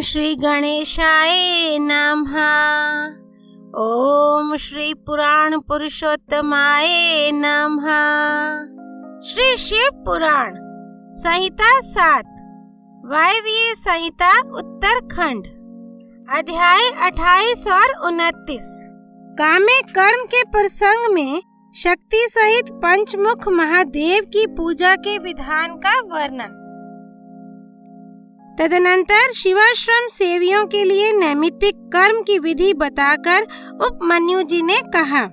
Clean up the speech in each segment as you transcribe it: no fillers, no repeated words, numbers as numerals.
श्री गणेशाय नमः। ओम श्री पुराण पुरुषोत्तमाय नमः। श्री शिव पुराण संहिता 7 वायव्य संहिता उत्तरखंड अध्याय 28 और 29। कामे कर्म के प्रसंग में शक्ति सहित पंचमुख महादेव की पूजा के विधान का वर्णन। तदनंतर शिवाश्रम सेवियों के लिए नैमित्तिक कर्म की विधि बताकर उपमन्यु जी ने कहा,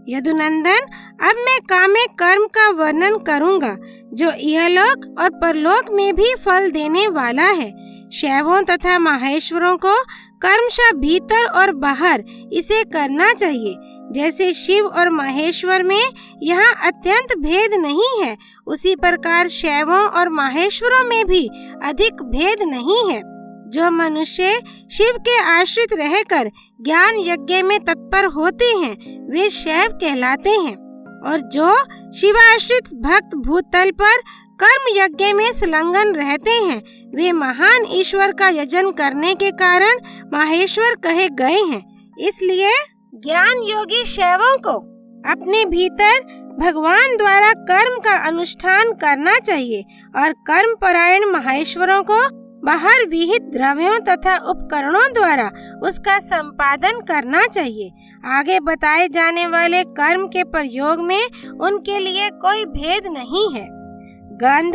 यदुनंदन, अब मैं कामे कर्म का वर्णन करूंगा जो इहलोक और परलोक में भी फल देने वाला है। शैवों तथा माहेश्वरों को कर्मशः भीतर और बाहर इसे करना चाहिए। जैसे शिव और महेश्वर में यहाँ अत्यंत भेद नहीं है, उसी प्रकार शैवों और माहेश्वरों में भी अधिक भेद नहीं है। जो मनुष्य शिव के आश्रित रहकर ज्ञान यज्ञ में तत्पर होते हैं वे शैव कहलाते हैं, और जो शिवाश्रित भक्त भूतल पर कर्म यज्ञ में संलग्न रहते हैं वे महान ईश्वर का यजन करने के कारण माहेश्वर कहे गए हैं। इसलिए ज्ञान योगी शैवों को अपने भीतर भगवान द्वारा कर्म का अनुष्ठान करना चाहिए और कर्म परायण माहेश्वरों को बाहर विहित द्रव्यों तथा उपकरणों द्वारा उसका संपादन करना चाहिए। आगे बताए जाने वाले कर्म के प्रयोग में उनके लिए कोई भेद नहीं है। गंध,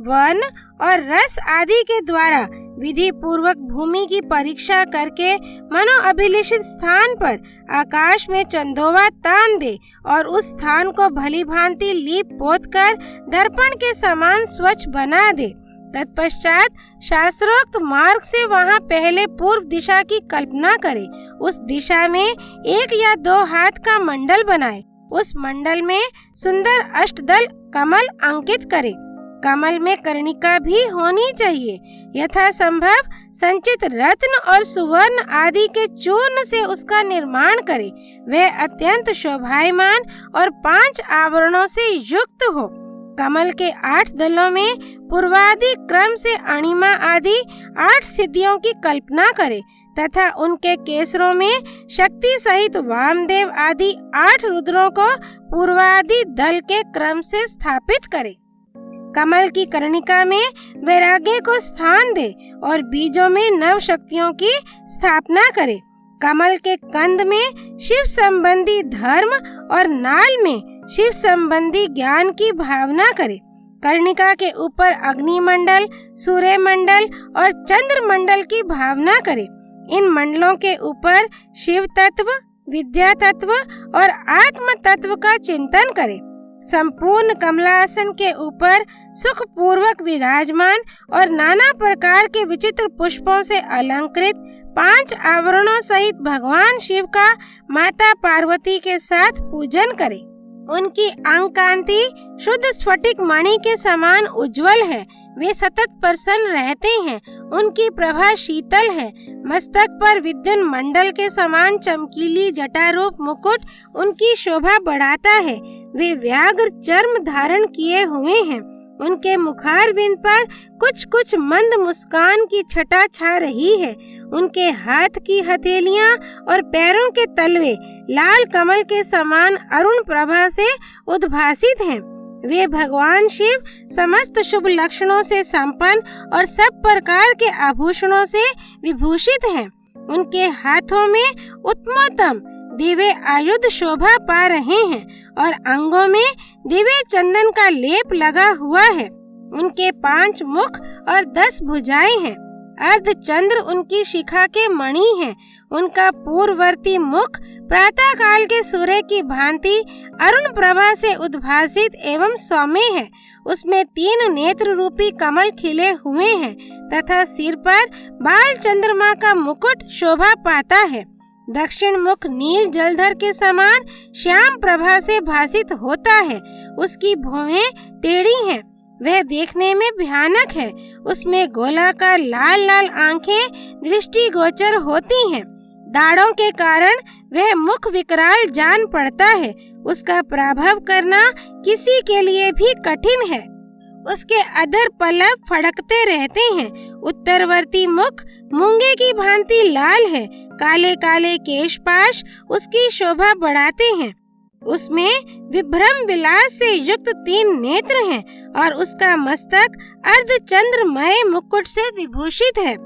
वर्ण और रस आदि के द्वारा विधि पूर्वक भूमि की परीक्षा करके मनोअभिलषित स्थान पर आकाश में चंदोवा तान दे और उस स्थान को भली भांति लीप पोत कर दर्पण के समान स्वच्छ बना दे। तत्पश्चात शास्त्रोक्त मार्ग से वहां पहले पूर्व दिशा की कल्पना करे। उस दिशा में 1 या 2 हाथ का मंडल बनाए। उस मंडल में सुंदर अष्टदल कमल अंकित करे। कमल में कर्णिका भी होनी चाहिए। यथा संभव संचित रत्न और सुवर्ण आदि के चूर्ण से उसका निर्माण करे। वह अत्यंत शोभायमान और 5 आवरणों से युक्त हो। कमल के 8 दलों में पूर्वादि क्रम से अणिमा आदि 8 सिद्धियों की कल्पना करे तथा उनके केसरों में शक्ति सहित वामदेव आदि 8 रुद्रों को पूर्वादि दल के क्रम से स्थापित करे। कमल की कर्णिका में वैराग्य को स्थान दे और बीजों में नव शक्तियों की स्थापना करे। कमल के कंद में शिव संबंधी धर्म और नाल में शिव संबंधी ज्ञान की भावना करे। कर्णिका के ऊपर अग्नि मंडल, सूर्य मंडल और चंद्र मंडल की भावना करे। इन मंडलों के ऊपर शिव तत्व, विद्या तत्व और आत्म तत्व का चिंतन करे। संपूर्ण कमलासन के ऊपर सुख पूर्वक विराजमान और नाना प्रकार के विचित्र पुष्पों से अलंकृत 5 आवरणों सहित भगवान शिव का माता पार्वती के साथ पूजन करे। उनकी अंग कांति शुद्ध स्फटिक मणि के समान उज्जवल है। वे सतत प्रसन्न रहते हैं। उनकी प्रभा शीतल है। मस्तक पर विद्युन मंडल के समान चमकीली जटा रूप मुकुट उनकी शोभा बढ़ाता है। वे व्याघ्र चर्म धारण किए हुए हैं। उनके मुखारबिंद पर कुछ कुछ मंद मुस्कान की छटा छा रही है। उनके हाथ की हथेलियां और पैरों के तलवे लाल कमल के समान अरुण प्रभा से उद्भासित हैं। वे भगवान शिव समस्त शुभ लक्षणों से संपन्न और सब प्रकार के आभूषणों से विभूषित हैं। उनके हाथों में उत्तमोत्तम दिव्य आयुध शोभा पा रहे हैं और अंगों में दिव्य चंदन का लेप लगा हुआ है। उनके 5 मुख और 10 भुजाएं हैं। अर्ध चंद्र उनकी शिखा के मणि हैं। उनका पूर्ववर्ती मुख प्रातः काल के सूर्य की भांति अरुण प्रभा से उद्भासित एवं सौम्य है। उसमें 3 नेत्र रूपी कमल खिले हुए हैं तथा सिर पर बाल चंद्रमा का मुकुट शोभा पाता है। दक्षिण मुख नील जलधर के समान श्याम प्रभा से भासित होता है। उसकी भौहें टेढ़ी हैं। वह देखने में भयानक है। उसमें गोलाकार लाल लाल आंखें दृष्टिगोचर होती हैं। दाढ़ों के कारण वह मुख विकराल जान पड़ता है। उसका प्रभाव करना किसी के लिए भी कठिन है। उसके अधर पल्लव फड़कते रहते हैं। उत्तरवर्ती मुख मूंगे की भांति लाल है। काले काले केशपाश उसकी शोभा बढ़ाते हैं। उसमें विभ्रम विलास से युक्त 3 नेत्र हैं और उसका मस्तक अर्धचंद्रमय मुकुट से विभूषित है।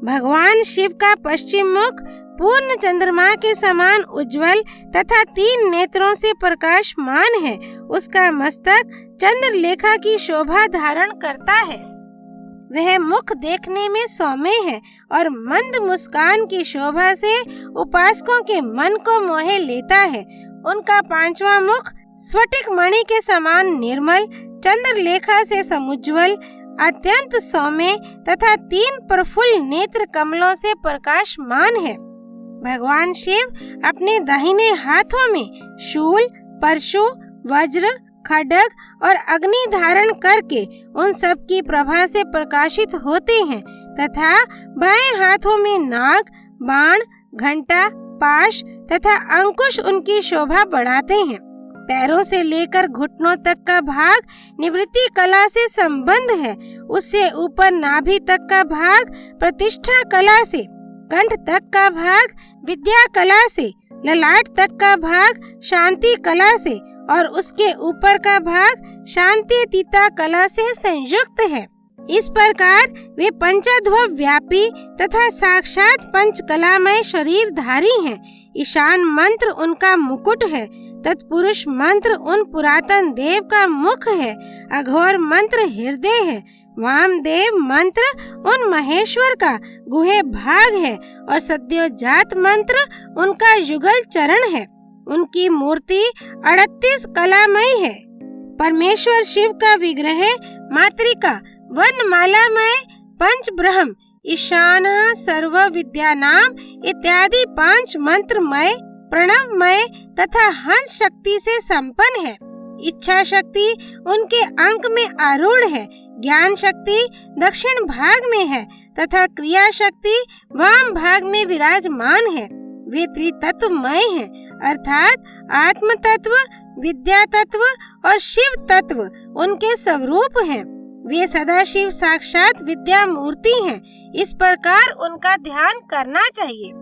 भगवान शिव का पश्चिम मुख पूर्ण चंद्रमा के समान उज्जवल तथा 3 नेत्रों से प्रकाशमान है। उसका मस्तक चंद्रलेखा की शोभा धारण करता है। वह मुख देखने में सौम्य है और मंद मुस्कान की शोभा से उपासकों के मन को मोह लेता है। उनका 5वां मुख स्फटिक मणि के समान निर्मल, चंद्रलेखा से समुज्वल, अत्यंत सौम्य तथा 3 प्रफुल्ल नेत्र कमलों से प्रकाशमान है। भगवान शिव अपने दाहिने हाथों में शूल, परशु, वज्र, खड्ग और अग्नि धारण करके उन सब की प्रभा से प्रकाशित होते हैं तथा बाएं हाथों में नाग, बाण, घंटा, पाश तथा अंकुश उनकी शोभा बढ़ाते हैं। पैरों से लेकर घुटनों तक का भाग निवृत्ति कला से संबंध है। उससे ऊपर नाभि तक का भाग प्रतिष्ठा कला से, कंठ तक का भाग विद्या कला से, ललाट तक का भाग शांति कला से और उसके ऊपर का भाग शांतितीता कला से संयुक्त है। इस प्रकार वे पंचध्व व्यापी तथा साक्षात पंचकलामय शरीरधारी हैं। ईशान मंत्र उनका मुकुट है। तत्पुरुष मंत्र उन पुरातन देव का मुख है। अघोर मंत्र हृदय है। वामदेव मंत्र उन महेश्वर का गुहे भाग है और सद्योजात मंत्र उनका युगल चरण है। उनकी मूर्ति 38 कलामय है। परमेश्वर शिव का विग्रह मातृका, वर्णमालामय, पंचब्रह्म, ईशान, सर्व विद्यानाम इत्यादि 5 मंत्रमय, प्रणवमय तथा हंस शक्ति से संपन्न है। इच्छा शक्ति उनके अंक में आरूढ़ है। ज्ञान शक्ति दक्षिण भाग में है तथा क्रिया शक्ति वाम भाग में विराजमान है। वे त्रितत्वमय हैं, अर्थात आत्म तत्व, विद्या तत्व और शिव तत्व उनके स्वरूप हैं। वे सदाशिव साक्षात विद्या मूर्ति हैं। इस प्रकार उनका ध्यान करना चाहिए।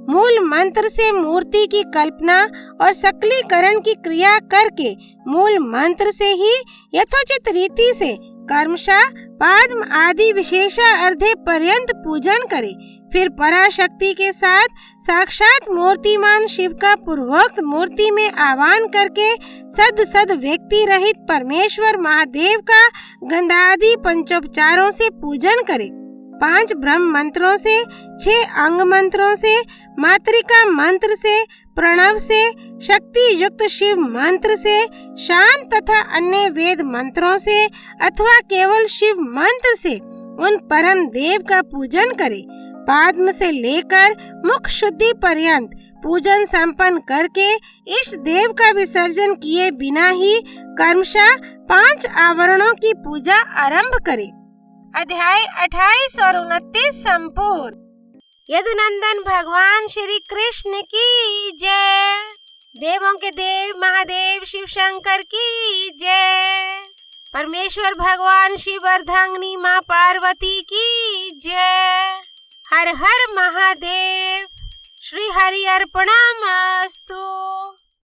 मूल मंत्र से मूर्ति की कल्पना और सकलीकरण की क्रिया करके मूल मंत्र से ही यथोचित रीति से कर्मशः पाद्म आदि विशेषा अर्धे पर्यंत पूजन करे। फिर पराशक्ति के साथ साक्षात मूर्तिमान शिव का पूर्वोक्त मूर्ति में आह्वान करके सद व्यक्ति रहित परमेश्वर महादेव का गंधादि पंचोपचारों से पूजन करे। 5 ब्रह्म मंत्रों से, 6 अंग मंत्रों से, मातृका मंत्र से, प्रणव से, शक्ति युक्त शिव मंत्र से, शांत तथा अन्य वेद मंत्रों से अथवा केवल शिव मंत्र से उन परम देव का पूजन करे। पाद्म से लेकर मुख शुद्धि पर्यंत पूजन संपन्न करके इष्ट देव का विसर्जन किए बिना ही कर्मशः 5 आवरणों की पूजा आरंभ करे। अध्याय 28 और 29 संपूर्ण। यदुनंदन भगवान श्री कृष्ण की जय। देवों के देव महादेव शिव शंकर की जय। परमेश्वर भगवान शिव अर्धांगिनी माँ पार्वती की जय। हर हर महादेव। श्री हरि अर्पणमस्तु।